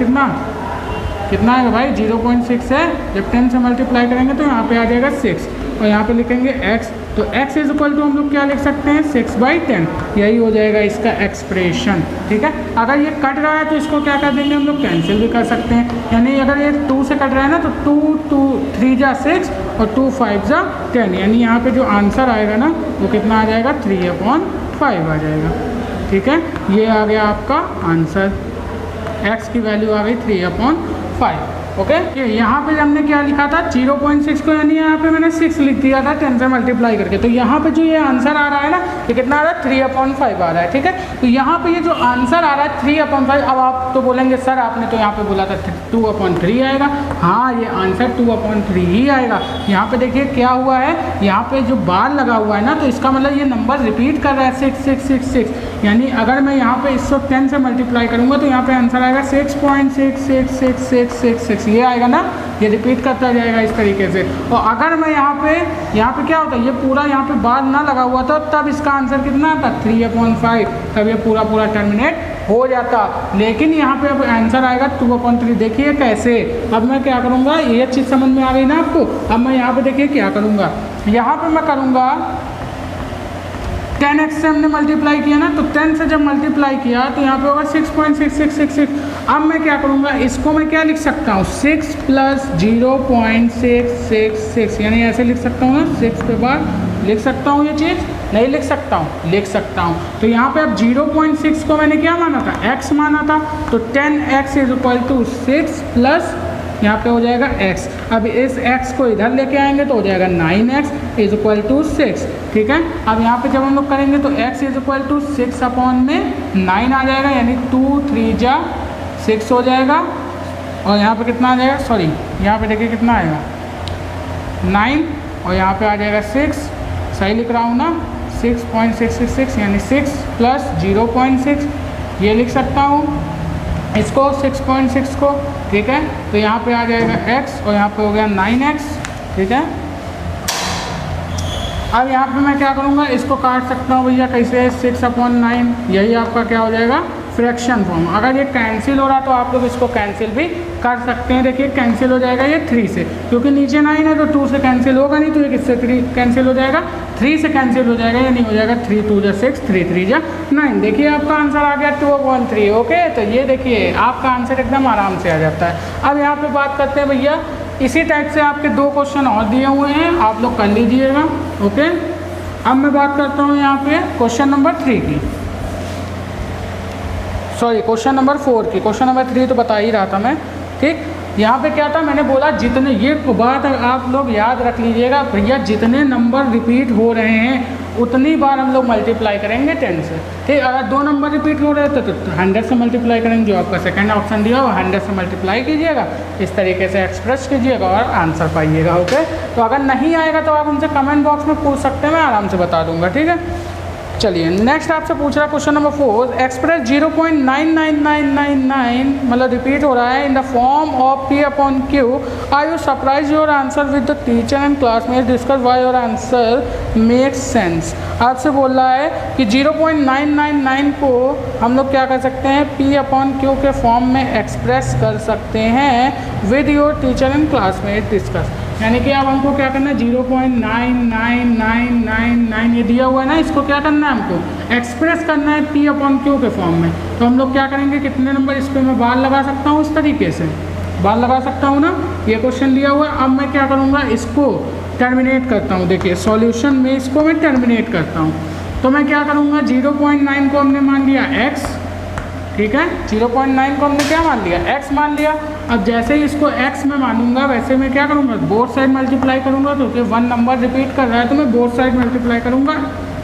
कितना आएगा भाई, 0.6 है। जब 10 से मल्टीप्लाई करेंगे तो यहाँ पे आ जाएगा 6, और यहाँ पे लिखेंगे x। तो x इज इक्वल टू हम लोग क्या लिख सकते हैं, 6/10, यही हो जाएगा इसका एक्सप्रेशन, ठीक है। अगर ये कट रहा है तो इसको क्या कर देंगे हम लोग, कैंसिल भी कर सकते हैं। यानी अगर ये 2 से कट रहा है ना, तो 2 3 जा 6 और 2 5 जा 10, यानी यहाँ पे जो आंसर आएगा ना वो कितना आ जाएगा, 3/5 आ जाएगा, ठीक है। ये आ गया आपका आंसर, x की वैल्यू आ गई 3/5। ओके, यहाँ पे हमने क्या लिखा था, 0.6 को, यानी यहाँ पे मैंने 6 लिख दिया था 10 से मल्टीप्लाई करके। तो यहाँ पे जो ये आंसर आ रहा है ना, ये कितना आ रहा है, 3/5 आ रहा है, ठीक है। तो यहाँ पे ये जो आंसर आ रहा है 3/5, अब आप तो बोलेंगे सर आपने तो यहाँ पे बोला था 2/3 आएगा। हाँ, ये आंसर 2/3 ही आएगा। यहाँ पे देखिए क्या हुआ है, यहाँ पे जो बार लगा हुआ है ना, तो इसका मतलब ये नंबर रिपीट कर रहा है 6 6 6 6, यानी अगर मैं यहाँ पे इसको 10 से मल्टीप्लाई करूँगा तो यहाँ पे आंसर आएगा 6.66666, ये आएगा ना, ये रिपीट करता जाएगा इस तरीके से। और अगर मैं यहाँ पे क्या होता है, ये पूरा यहाँ पे बार ना लगा हुआ था, तब इसका आंसर कितना आता, 3/5, तब ये पूरा टर्मिनेट हो जाता। लेकिन यहाँ पे अब आंसर आएगा 2/3। देखिए कैसे, अब मैं क्या करूँगा, ये चीज़ समझ में आ गई ना आपको। अब मैं यहाँ पे देखिए क्या करूँगा, यहाँ पे मैं करूँगा 10x से हमने मल्टीप्लाई किया ना, तो 10 से जब मल्टीप्लाई किया तो यहाँ पे होगा 6.6666। अब मैं क्या करूँगा, इसको मैं क्या लिख सकता हूँ, 6 + 0.666, यानी ऐसे लिख सकता हूँ ना, 6 पे बार लिख सकता हूँ, ये चीज़ नहीं लिख सकता हूँ, लिख सकता हूँ। तो यहाँ पे अब 0.6 को मैंने क्या माना था, x माना था, तो 10x = 6 प्लस यहाँ पे हो जाएगा x। अब इस x को इधर लेके आएंगे तो हो जाएगा 9x = 6, ठीक है। अब यहाँ पे जब हम लोग करेंगे तो x = 6/9 आ जाएगा, यानी 2 3 जा 6 हो जाएगा। और यहाँ पे कितना आ जाएगा, सॉरी यहाँ पे देखिए कितना आएगा 9, और यहाँ पे आ जाएगा 6, सही लिख रहा हूँ ना, 6.666, यानी 6 + 0.6, ये लिख सकता हूँ इसको 6.6 को, ठीक है। तो यहाँ पे आ जाएगा x, और यहाँ पे हो गया 9x, ठीक है। अब यहाँ पे मैं क्या करूँगा, इसको काट सकता हूँ भैया कैसे, 6/9, यही आपका क्या हो जाएगा, फ्रैक्शन फॉर्म। अगर ये कैंसिल हो रहा तो आप लोग इसको कैंसिल भी कर सकते हैं। देखिए कैंसिल हो जाएगा ये 3 से, क्योंकि नीचे 9 है तो 2 से कैंसिल होगा नहीं, तो ये किससे 3 कैंसिल हो जाएगा, 3 से कैंसिल हो जाएगा, यानी हो जाएगा 3 2 जा 6, 3 3 जा 9। देखिए आपका आंसर आ गया 2/3। ओके, तो ये देखिए आपका आंसर एकदम आराम से आ जाता है। अब यहाँ पर बात करते हैं भैया, इसी टाइप से आपके 2 क्वेश्चन और दिए हुए हैं, आप लोग कर लीजिएगा। ओके, अब मैं बात करता हूँ यहाँ पे क्वेश्चन नंबर 3 की, सॉरी क्वेश्चन नंबर 4 की। क्वेश्चन नंबर 3 तो बता ही रहा था मैं, ठीक। यहाँ पे क्या था, मैंने बोला जितने, ये बात आप लोग याद रख लीजिएगा भैया, जितने नंबर रिपीट हो रहे हैं उतनी बार हम लोग मल्टीप्लाई करेंगे 10 से। ठीक, अगर 2 नंबर रिपीट हो रहे थे तो 100 से मल्टीप्लाई करेंगे, जो आपका सेकंड ऑप्शन दिया हो 100 से मल्टीप्लाई कीजिएगा, इस तरीके से एक्सप्रेस कीजिएगा और आंसर पाइएगा। ओके, तो अगर नहीं आएगा तो आप हमसे कमेंट बॉक्स में पूछ सकते हैं, मैं आराम से बता दूंगा। ठीक है, चलिए नेक्स्ट आपसे पूछ रहा क्वेश्चन नंबर 4, एक्सप्रेस 0.99999 मतलब रिपीट हो रहा है in the form of P upon Q। Are you surprise your answer with the teacher and classmate, discuss why your answer makes sense. आपसे बोल रहा है कि 0.999 को हम लोग क्या कर सकते हैं, P अपॉन Q के फॉर्म में एक्सप्रेस कर सकते हैं with your teacher and classmate discuss. यानी कि अब हमको क्या करना है, 0.99999 ये दिया हुआ है ना, इसको क्या करना है, हमको एक्सप्रेस करना है P अपॉन Q के फॉर्म में। तो हम लोग क्या करेंगे, कितने नंबर इस पर मैं बार लगा सकता हूँ, इस तरीके से बार लगा सकता हूँ ना, ये क्वेश्चन दिया हुआ है। अब मैं क्या करूँगा, इसको टर्मिनेट करता हूँ। देखिए सॉल्यूशन में इसको मैं टर्मिनेट करता हूँ, तो मैं क्या करूँगा, 0.9 को हमने मान लिया x, ठीक है, 0.9 को हमने क्या मान लिया, x मान लिया। अब जैसे ही इसको x में मानूंगा वैसे मैं क्या करूँगा, बोथ साइड मल्टीप्लाई करूँगा, क्योंकि 1 नंबर रिपीट कर रहा है तो मैं बोथ साइड मल्टीप्लाई करूँगा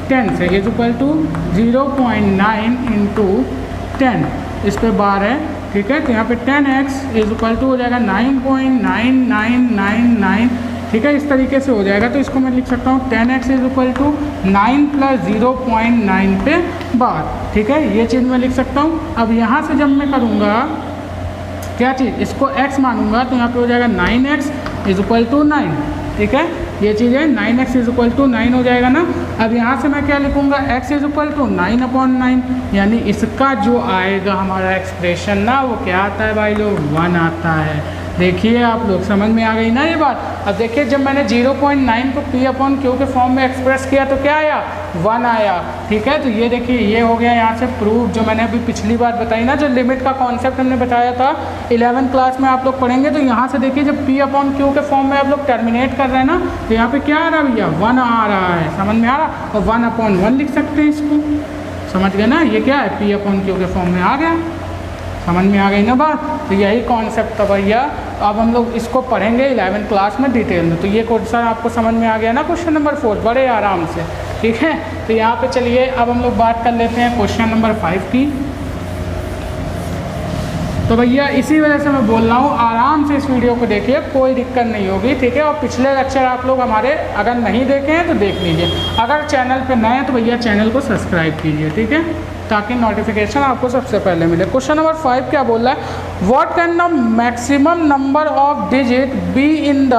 10 से, इज इक्वल टू 0.9 इंटू 10, इस पर बार है। ठीक है, तो यहाँ पे 10x इज इक्वल टू हो जाएगा 9.9999। ठीक है, इस तरीके से हो जाएगा। तो इसको मैं लिख सकता हूँ 10x is equal to 9 plus 0.9 पे बार। ठीक है, ये चीज़ मैं लिख सकता हूँ। अब यहाँ से जब मैं करूँगा क्या चीज़, इसको x मानूंगा तो यहाँ पे हो जाएगा 9x इज इक्वल टू 9। ठीक है, ये चीज़ है 9x इज इक्वल टू 9 हो जाएगा ना। अब यहाँ से मैं क्या लिखूँगा, x is equal to 9 upon 9, यानी इसका जो आएगा हमारा एक्सप्रेशन ना, वो क्या आता है भाई लोग, 1 आता है। देखिए आप लोग, समझ में आ गई ना ये बात। अब देखिए जब मैंने 0.9 को P अपॉन Q के फॉर्म में एक्सप्रेस किया तो क्या आया, 1 आया। ठीक है, तो ये देखिए ये हो गया यहाँ से प्रूफ, जो मैंने अभी पिछली बार बताई ना, जो लिमिट का कॉन्सेप्ट हमने बताया था 11th क्लास में आप लोग पढ़ेंगे। तो यहाँ से देखिए जब P अपॉन Q के फॉर्म में आप लोग टर्मिनेट कर रहे हैं ना, तो यहाँ पे क्या आ रहा है भैया, 1 आ रहा है, समझ में आ रहा। और 1 अपॉन 1 लिख सकते हैं इसको, समझ गए ना, ये क्या है, P अपॉन Q के फॉर्म में आ गया। समझ में आ गई ना बात। तो यही कॉन्सेप्ट था भैया। अब हम लोग इसको पढ़ेंगे 11th क्लास में डिटेल में। तो ये क्वेश्चन आपको समझ में आ गया ना, क्वेश्चन नंबर 4 बड़े आराम से। ठीक है, तो यहाँ पे चलिए अब हम लोग बात कर लेते हैं क्वेश्चन नंबर 5 की। तो भैया इसी वजह से मैं बोल रहा हूँ, आराम से इस वीडियो को देखिए, कोई दिक्कत नहीं होगी। ठीक है, और पिछले लेक्चर आप लोग हमारे अगर नहीं देखे हैं तो देख लीजिए। अगर चैनल पे नए हैं तो भैया चैनल को सब्सक्राइब कीजिए, ठीक है, ताकि नोटिफिकेशन आपको सबसे पहले मिले। क्वेश्चन नंबर 5 क्या बोल रहा है, what can the maximum number of digit be in the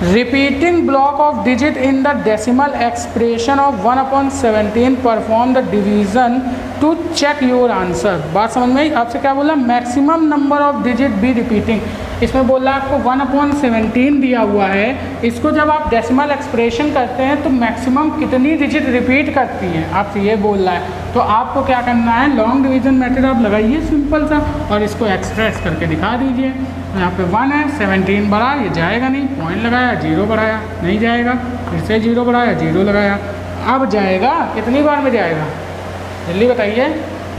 repeating block of digit in the decimal expression of 1/17, perform the division to check your answer. बात समझ में आई। आपसे क्या बोला, maximum number of digit be repeating. इसमें बोल रहा है आपको 1/17 दिया हुआ है, इसको जब आप डेसिमल एक्सप्रेशन करते हैं तो मैक्सिमम कितनी डिजिट रिपीट करती हैं, आपसे ये बोल रहा है। तो आपको क्या करना है, लॉन्ग डिवीजन मेथड आप लगाइए सिंपल सा, और इसको एक्सप्रेस करके दिखा दीजिए। यहाँ पे 1 है, 17 बढ़ा, ये जाएगा नहीं, पॉइंट लगाया, 0 बढ़ाया, नहीं जाएगा, फिर से 0 बढ़ाया, 0 लगाया, अब जाएगा, कितनी बार में जाएगा जल्दी बताइए।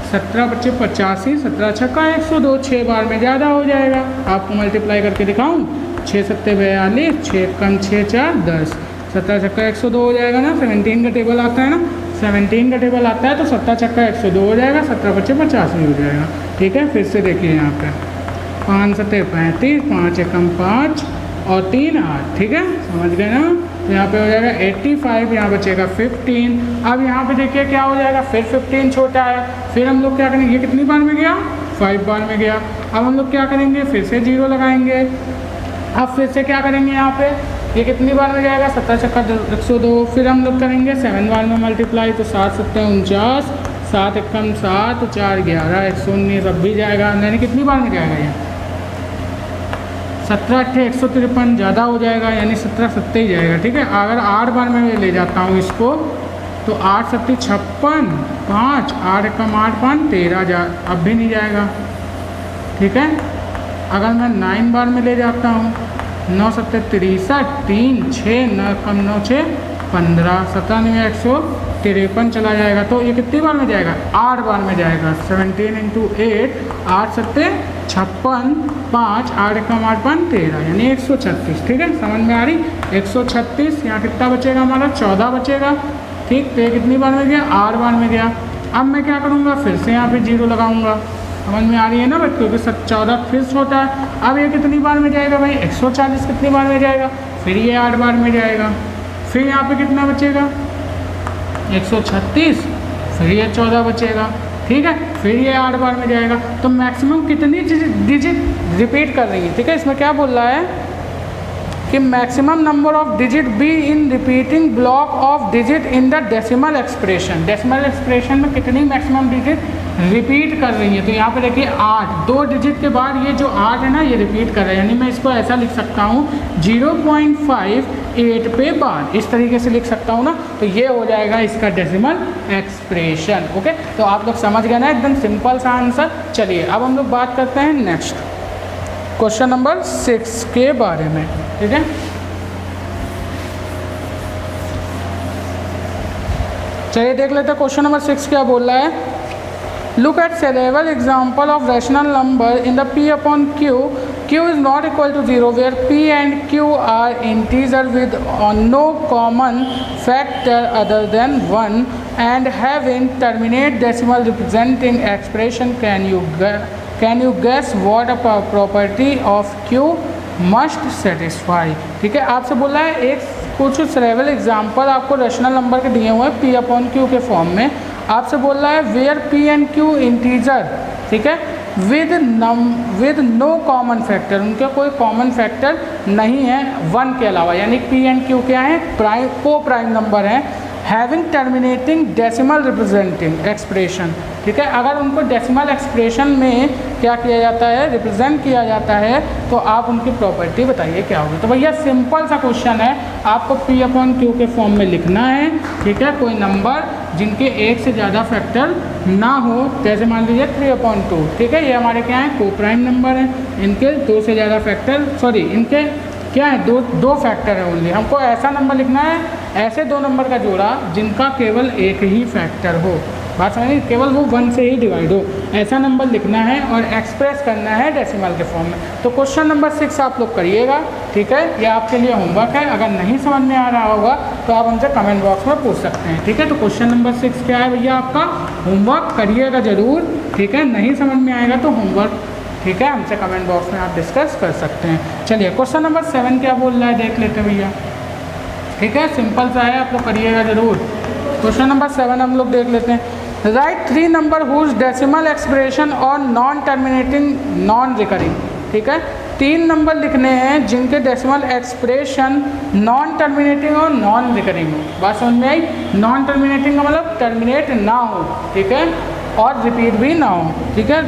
17 × 25 85, 17 छक्का 102, 6 बार में ज़्यादा हो जाएगा। आपको मल्टीप्लाई करके दिखाऊँ, 6 × 7 = 42, 6 × 6 = 4 10, 17 छक्का 102 हो जाएगा ना। 17 का टेबल आता है ना, 17 का टेबल आता है तो 17 छक्का 102 हो जाएगा, 17 × 25 85 हो जाएगा। ठीक है, फिर से देखिए यहाँ पे 5 × 7 = 35, 5 × 1 = 5 और 3 8। ठीक है, समझ गए ना। तो यहाँ पे हो जाएगा 85, यहाँ बचेगा 15। अब यहाँ पे देखिए क्या हो जाएगा, फिर 15 छोटा है, फिर हम लोग क्या करेंगे, ये कितनी बार में गया, 5 बार में गया। अब हम लोग क्या करेंगे, फिर से 0 लगाएंगे। अब फिर से क्या करेंगे, यहाँ पे ये कितनी बार में जाएगा, 17 छक्का 102, फिर हम लोग करेंगे 7 बार में मल्टीप्लाई, तो 7 × 7 = 49, 7 × 1 = 7, 4 × 11 = 119, अब भी जाएगा, यानी कितनी बार में जाएगा ये 17 × 8 = 153, ज़्यादा हो जाएगा, यानी 17 × 7 ही जाएगा। ठीक है, अगर 8 बार में ले जाता हूँ इसको तो 8 × 7 = 56, 5, 8 × 1 = 8, 5 13, अब भी नहीं जाएगा। ठीक है, अगर मैं 9 बार में ले जाता हूँ, 9 × 7 = 63, 3 6 9 × 9 = 15, 97 153 चला जाएगा। तो ये कितनी बार में जाएगा, 8 बार में जाएगा। 17 × 8, 8 × 7 = 56, 5, 8 × 1 = 8, 5 13, यानी 136। ठीक है, समझ में आ रही, 136। यहाँ कितना बचेगा हमारा, 14 बचेगा। ठीक। तो ये कितनी बार में गया, 8 बार में गया। अब मैं क्या करूँगा, फिर से यहाँ पे 0 लगाऊँगा। समझ में आ रही है ना बच्चों, क्योंकि 14 फिक्स होता है। अब ये कितनी बार में जाएगा भाई, 140 कितनी बार में जाएगा, फिर ये 8 बार में जाएगा। फिर यहाँ पे कितना बचेगा, 136, फिर ये 14 बचेगा। ठीक है, फिर ये 8 बार में जाएगा। तो मैक्सिमम कितनी डिजिट रिपीट कर रही है। ठीक है, इसमें क्या बोल रहा है कि maximum number of digit be in repeating block of digit in the decimal expression. Decimal expression में कितनी मैक्सिमम डिजिट रिपीट कर रही है। तो यहाँ पे देखिए 8, 2 डिजिट के बाद ये जो 8 है ना, ये रिपीट कर रहा है। यानी मैं इसको ऐसा लिख सकता हूँ 0.58 पे बार, इस तरीके से लिख सकता हूँ ना। तो ये हो जाएगा इसका डेसिमल एक्सप्रेशन। ओके, तो आप लोग समझ गए ना, एकदम सिंपल सा आंसर। चलिए अब हम लोग बात करते हैं नेक्स्ट क्वेश्चन नंबर 6 के बारे में। ठीक है, चलिए देख लेते हैं क्वेश्चन नंबर 6 क्या बोल रहा है। Look at several example of rational number in the p upon q. Q is not equal to 0 where p and q are integer with no common factor other than 1 and having terminate decimal representing expression. Can you guess what a property of q must satisfy? ठीक है, आपसे बोला है एक कुछ several example आपको rational number के दिए हुए हैं p अपॉन q के फॉर्म में। आपसे बोल रहा है where p and q integer, ठीक है, विद नो कॉमन फैक्टर, उनके कोई कॉमन फैक्टर नहीं है 1 के अलावा। यानी p एंड q क्या है, प्राइम को प्राइम नंबर हैं। Having terminating decimal representing expression. ठीक है, अगर उनको डेसिमल एक्सप्रेशन में क्या किया जाता है, रिप्रेजेंट किया जाता है, तो आप उनकी प्रॉपर्टी बताइए क्या होगी। तो भैया सिंपल सा क्वेश्चन है, आपको p अपॉन q के फॉर्म में लिखना है। ठीक है, कोई नंबर जिनके एक से ज़्यादा फैक्टर ना हो, जैसे मान लीजिए 3/2। ठीक है, ये हमारे क्या है, को प्राइम नंबर हैं, इनके 2 से ज़्यादा फैक्टर, सॉरी इनके क्या है, दो फैक्टर है ओनली। हमको ऐसा नंबर लिखना है, ऐसे 2 नंबर का जोड़ा जिनका केवल एक ही फैक्टर हो। बात समझिए, केवल वो 1 से ही डिवाइड हो, ऐसा नंबर लिखना है और एक्सप्रेस करना है डेसिमल के फॉर्म में। तो क्वेश्चन नंबर 6 आप लोग करिएगा। ठीक है, ये आपके लिए होमवर्क है। अगर नहीं समझ में आ रहा होगा तो आप हमसे कमेंट बॉक्स में पूछ सकते हैं। ठीक है, तो क्वेश्चन नंबर 6 क्या है भैया, आपका होमवर्क करिएगा ज़रूर। ठीक है, नहीं समझ में आएगा तो होमवर्क, ठीक है, हमसे कमेंट बॉक्स में आप डिस्कस कर सकते हैं। चलिए क्वेश्चन नंबर 7 क्या बोल रहा है देख लेते हैं भैया। ठीक है, सिंपल सा है, आप लोग करिएगा ज़रूर। क्वेश्चन नंबर 7 हम लोग देख लेते हैं। Write 3 number whose decimal expression और नॉन टर्मिनेटिंग नॉन रिकरिंग। ठीक है, 3 नंबर लिखने हैं जिनके डेसिमल एक्सप्रेशन नॉन टर्मिनेटिंग और नॉन रिकरिंग हो। बात समझ में आई, नॉन टर्मिनेटिंग का मतलब टर्मिनेट ना हो, ठीक है, और रिपीट भी ना हो। ठीक है,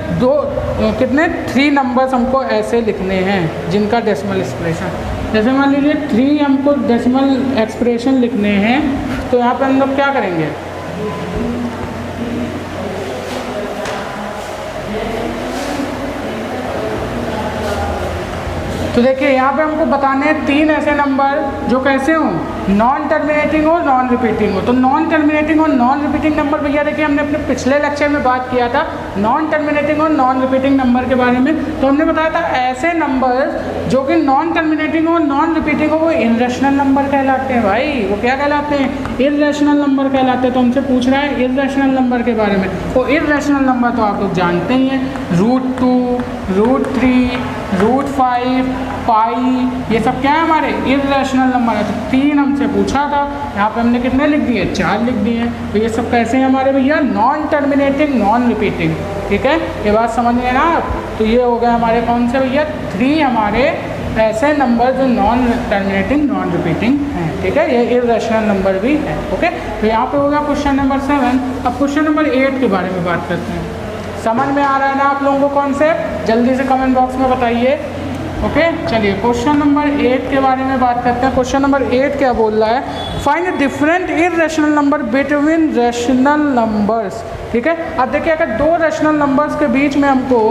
कितने 3 नंबर्स हमको ऐसे लिखने हैं जिनका डेसिमल एक्सप्रेशन, जैसे मान लीजिए 3 हमको डेसिमल एक्सप्रेशन लिखने हैं। तो यहाँ पे हम लोग क्या करेंगे, तो देखिए यहाँ पे हमको बताने हैं 3 ऐसे नंबर जो कैसे हों, नॉन टर्मिनेटिंग हो, नॉन रिपीटिंग हो। तो नॉन टर्मिनेटिंग और नॉन रिपीटिंग नंबर भैया देखिए हमने अपने पिछले लेक्चर में बात किया था नॉन टर्मिनेटिंग और नॉन रिपीटिंग नंबर के बारे में। तो हमने बताया था ऐसे नंबर जो कि नॉन टर्मिनेटिंग और नॉन रिपीटिंग हो वो इर्रेशनल नंबर कहलाते हैं भाई। वो क्या कहलाते हैं, इर्रेशनल नंबर कहलाते हैं। तो हमसे पूछ रहा है इर्रेशनल नंबर के बारे में। तो इर्रेशनल नंबर तो आप लोग जानते ही हैं, √2, √3, √5, पाई, ये सब क्या है हमारे इर्रेशनल नंबर है। तो 3 हमसे पूछा था, यहाँ पे हमने कितने लिख दिए, 4 लिख दिए। तो ये सब कैसे हैं हमारे भैया, नॉन टर्मिनेटिंग नॉन रिपीटिंग। ठीक है, ये बात समझ में ना। तो ये हो गए हमारे कौन से भैया, 3 हमारे ऐसे नंबर जो नॉन टर्मिनेटिंग नॉन रिपीटिंग हैं। ठीक है, ये इर्रेशनल नंबर भी है। ओके, तो यहाँ पे हो गया क्वेश्चन नंबर 7। अब क्वेश्चन नंबर 8 के बारे में बात करते हैं। समझ में आ रहा है ना आप लोगों को कॉन्सेप्ट, जल्दी से कमेंट बॉक्स में बताइए। ओके, चलिए क्वेश्चन नंबर 8 के बारे में बात करते हैं। क्वेश्चन नंबर 8 क्या बोल रहा है, find different irrational number between rational numbers. ठीक है, अब देखिए अगर 2 रेशनल नंबर्स के बीच में हमको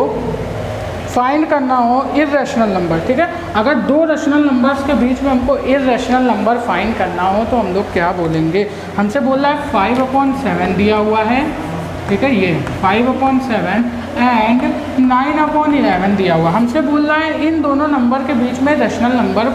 फाइंड करना हो इर्रेशनल नंबर, ठीक है, अगर 2 रेशनल नंबर्स के बीच में हमको इर्रेशनल नंबर फाइंड करना हो तो हम लोग क्या बोलेंगे। हमसे बोल रहा है 5/7 दिया हुआ है। ठीक है, ये 5/7 एंड 9/11 दिया हुआ। हमसे बोल रहा है इन दोनों नंबर के बीच में rational number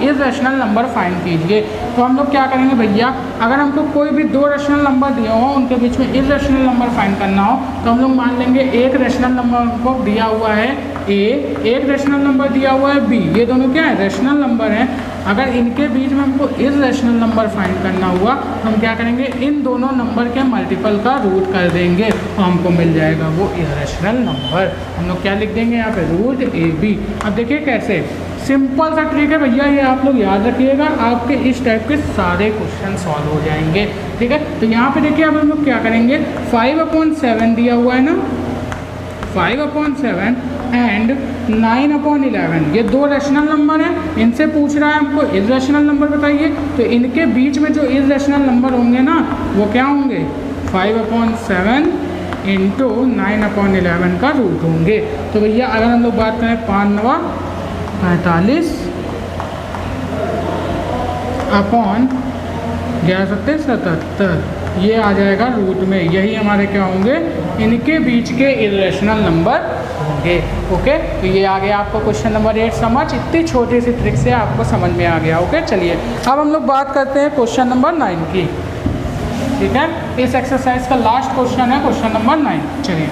irrational number find कीजिए। तो हम लोग क्या करेंगे भैया, अगर हमको कोई भी दो रेशनल नंबर दिए हो उनके बीच में इर्रेशनल नंबर फाइंड करना हो तो हम लोग मान लेंगे एक रेशनल नंबर हमको दिया हुआ है ए, एक रेशनल नंबर दिया हुआ है बी, ये दोनों क्या है, रेशनल नंबर हैं। अगर इनके बीच में हमको इर्रेशनल नंबर फाइंड करना हुआ तो हम क्या करेंगे, इन दोनों नंबर के मल्टीपल का रूट कर देंगे और हमको मिल जाएगा वो इर्रेशनल नंबर। हम लोग क्या लिख देंगे यहाँ पे, रूट ए बी। अब देखिए कैसे, सिंपल सा ट्रिक है भैया, ये आप लोग याद रखिएगा, आपके इस टाइप के सारे क्वेश्चन सॉल्व हो जाएंगे। ठीक है, तो यहाँ पे देखिए अब हम लोग क्या करेंगे, 5/7 दिया हुआ है ना, 5/7 एंड 9/11, ये दो रेशनल नंबर हैं। इनसे पूछ रहा है हमको इर्रेशनल नंबर बताइए, तो इनके बीच में जो इर्रेशनल नंबर होंगे ना वो क्या होंगे, 5/7 इंटू 9/11 का रूट होंगे। तो भैया अगर हम लोग बात करें 5×9 = 45 अपॉन 11×7 ये आ जाएगा रूट में, यही हमारे क्या होंगे, इनके बीच के इर्रेशनल नंबर होंगे। ओके, तो ये आ गया आपको क्वेश्चन नंबर 8 समझ, इतनी छोटी सी ट्रिक से आपको समझ में आ गया। ओके, चलिए अब हम लोग बात करते हैं क्वेश्चन नंबर 9 की। ठीक है, इस एक्सरसाइज का लास्ट क्वेश्चन है क्वेश्चन नंबर 9। चलिए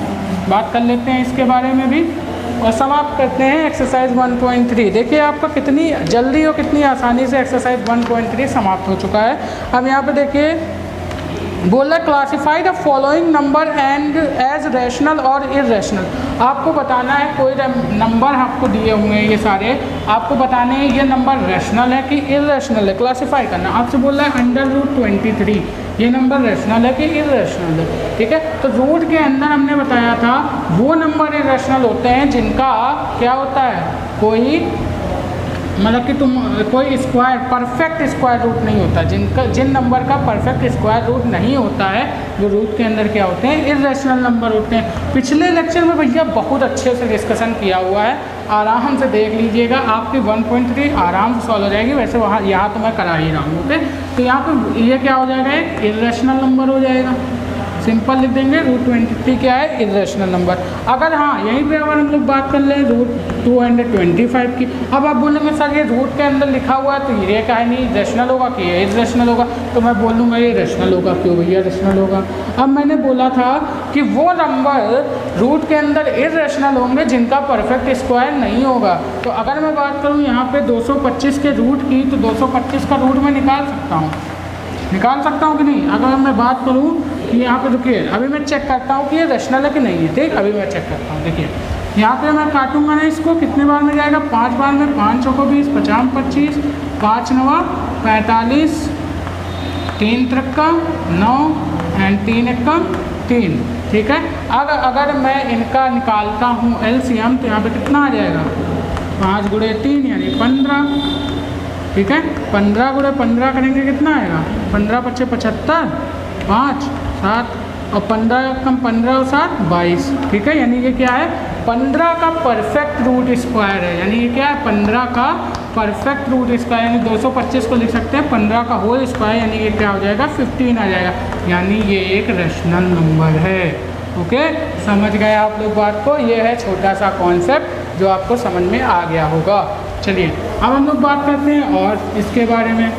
बात कर लेते हैं इसके बारे में भी और समाप्त करते हैं एक्सरसाइज 1.3। देखिए आपका कितनी जल्दी और कितनी आसानी से एक्सरसाइज 1.3 समाप्त हो चुका है। अब यहाँ पे देखिए बोल रहा classify the following number and as rational और इर्रेशनल। आपको बताना है कोई नंबर आपको दिए हुए हैं, ये सारे आपको बताने हैं ये नंबर रैशनल है कि इर्रेशनल है, क्लासीफाई करना। आपसे बोल रहा है √23 ये नंबर रैशनल है कि इर्रेशनल है। ठीक है, तो रूट के अंदर हमने बताया था वो नंबर इर्रेशनल होते हैं जिनका क्या होता है, कोई मतलब कि कोई स्क्वायर परफेक्ट स्क्वायर रूट नहीं होता, जिन नंबर का परफेक्ट स्क्वायर रूट नहीं होता है वो रूट के अंदर क्या होते हैं, इर्रेशनल नंबर होते हैं। पिछले लेक्चर में भैया बहुत अच्छे से डिस्कशन किया हुआ है, आराम से देख लीजिएगा, आपकी 1.3 आराम से सॉल्व हो जाएगी। वैसे वहाँ यहाँ तो मैं करा ही रहा हूँ। ओके, तो यहाँ पे ये क्या हो जाएगा, एक इर्रेशनल नंबर हो जाएगा, सिंपल लिख देंगे। √23 क्या है, इर्रेशनल नंबर। अगर हाँ यहीं पे अगर हम लोग बात कर लें √225 की, अब आप बोलेंगे सर ये रूट के अंदर लिखा हुआ है तो ये क्या है, नहीं रैशनल होगा कि ये इर्रेशनल होगा, तो मैं बोल दूँगा ये रैशनल होगा। क्यों भैया रैशनल होगा, अब मैंने बोला था कि वो नंबर रूट के अंदर इर्रेशनल होंगे जिनका परफेक्ट स्क्वायर नहीं होगा। तो अगर मैं बात करूँ यहाँ पे 225 के रूट की, तो 225 का रूट मैं निकाल सकता हूँ कि नहीं। अगर मैं बात करूँ कि यहाँ पे रुकिए, अभी मैं चेक करता हूँ कि ये रैशनल है कि नहीं है। ठीक, अभी मैं चेक करता हूँ। देखिए यहाँ पे मैं काटूंगा ना इसको, कितने बार में जाएगा, 5 बार में, 5 चौको 20, 50 25, 5 9 45, 3 3 9 एंड 3 1 3। ठीक है, अगर मैं इनका निकालता हूँ LCM तो यहाँ पे कितना आ जाएगा, 5 × 3 यानी 15। ठीक है, 15 × 15 करेंगे कितना आएगा, 15 × 5 75, 5 7 और 15 कम 15 और 7 22। ठीक है, यानी ये क्या है, 15 का परफेक्ट रूट स्क्वायर है। यानी ये क्या है, 15 का परफेक्ट रूट स्क्वायर, यानी 225 को लिख सकते हैं 15 का होल स्क्वायर, यानी ये क्या हो जाएगा, 15 आ जाएगा। यानी ये एक रैशनल नंबर है। ओके, समझ गए आप लोग बात को। ये है छोटा सा कॉन्सेप्ट जो आपको समझ में आ गया होगा। चलिए अब हम लोग बात करते हैं और इसके बारे में।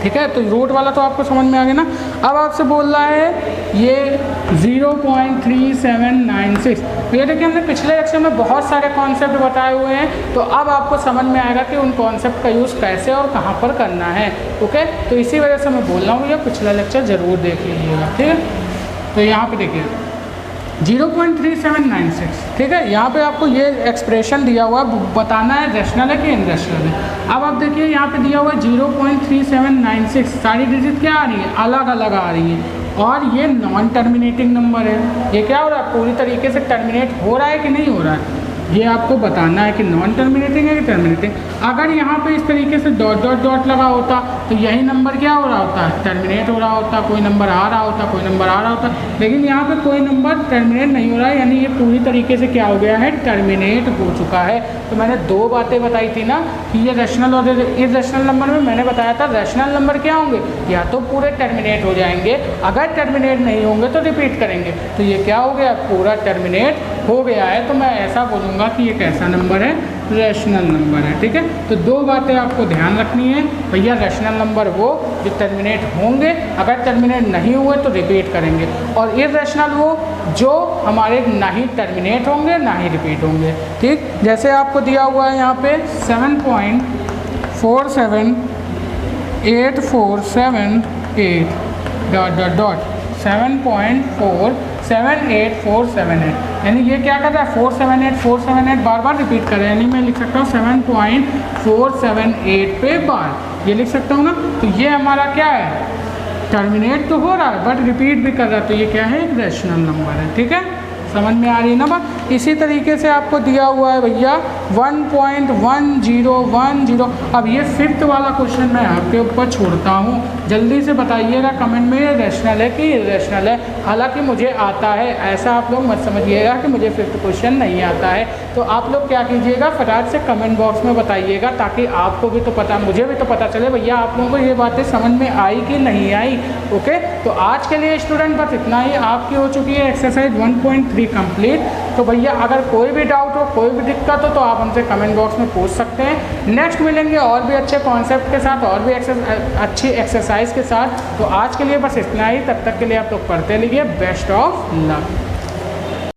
ठीक है, तो रूट वाला तो आपको समझ में आ गया ना। अब आपसे बोल रहा है ये 0.3796। ये देखिए हमने पिछले लेक्चर में बहुत सारे कॉन्सेप्ट बताए हुए हैं, तो अब आपको समझ में आएगा कि उन कॉन्सेप्ट का यूज़ कैसे और कहाँ पर करना है। ओके, तो इसी वजह से मैं बोल रहा हूँ भैया पिछला लेक्चर ज़रूर देख लीजिएगा। ठीक है, तो यहाँ पर देखिए 0.3796। ठीक है, यहाँ पे आपको ये एक्सप्रेशन दिया हुआ बताना है रैशनल है कि इनरैशनल है। अब आप देखिए यहाँ पे दिया हुआ 0.3796, सारी डिजिट क्या आ रही है, अलग अलग आ रही है, और ये नॉन टर्मिनेटिंग नंबर है। ये क्या हो रहा है, पूरी तरीके से टर्मिनेट हो रहा है कि नहीं हो रहा है, ये आपको बताना है कि नॉन टर्मिनेटिंग है कि टर्मिनेटिंग। अगर यहाँ पे इस तरीके से डॉट डॉट डॉट लगा होता तो यही नंबर क्या हो रहा होता है, टर्मिनेट हो रहा होता, कोई नंबर आ रहा होता, कोई नंबर आ रहा होता, लेकिन यहाँ पे कोई नंबर टर्मिनेट नहीं हो रहा है, यानी ये पूरी तरीके से क्या हो गया है, टर्मिनेट हो चुका है। तो मैंने दो बातें बताई थी ना कि ये रैशनल और इर्रेशनल नंबर में मैंने बताया था रैशनल नंबर क्या होंगे, या तो पूरे टर्मिनेट हो जाएंगे, अगर टर्मिनेट नहीं होंगे तो रिपीट करेंगे। तो ये क्या हो गया, पूरा टर्मिनेट हो गया है, तो मैं ऐसा बोलूँगा कि ये कैसा नंबर है, रैशनल नंबर है। ठीक है, तो दो बातें आपको ध्यान रखनी है भैया, रैशनल नंबर वो जो टर्मिनेट होंगे, अगर टर्मिनेट नहीं हुए तो रिपीट करेंगे, और इर्रेशनल वो जो हमारे ना ही टर्मिनेट होंगे ना ही रिपीट होंगे। ठीक, जैसे आपको दिया हुआ है यहाँ पे 7.47847 डॉट डॉट डॉट 7.478478, यानी ये क्या कर रहा है, 478 बार बार रिपीट कर रहा है, यानी मैं लिख सकता हूँ 7.478 पे बार, ये लिख सकता हूँ ना। तो ये हमारा क्या है, टर्मिनेट तो हो रहा है बट रिपीट भी कर रहा है, तो ये क्या है, रैशनल नंबर है। ठीक है, समझ में आ रही है ना बात। इसी तरीके से आपको दिया हुआ है भैया 1.1010। अब ये फिफ्थ वाला क्वेश्चन मैं आपके ऊपर छोड़ता हूँ, जल्दी से बताइएगा कमेंट में ये रैशनल है कि इर्रेशनल है। हालांकि मुझे आता है, ऐसा आप लोग मत समझिएगा कि मुझे फिफ्थ क्वेश्चन नहीं आता है। तो आप लोग क्या कीजिएगा, फटाक से कमेंट बॉक्स में बताइएगा, ताकि आपको भी तो पता, मुझे भी तो पता चले भैया आप लोगों को ये बातें समझ में आई कि नहीं आई। ओके, तो आज के लिए स्टूडेंट बस इतना ही, आपकी हो चुकी है एक्सरसाइज 1.3 कंप्लीट। तो भैया अगर कोई भी डाउट हो, कोई भी दिक्कत हो, तो आप हमसे कमेंट बॉक्स में पूछ सकते हैं। नेक्स्ट मिलेंगे और भी अच्छे कॉन्सेप्ट के साथ, और भी अच्छी एक्सरसाइज के साथ। तो आज के लिए बस इतना ही, तब तक के लिए आप लोग पढ़ते रहिए। Best of luck.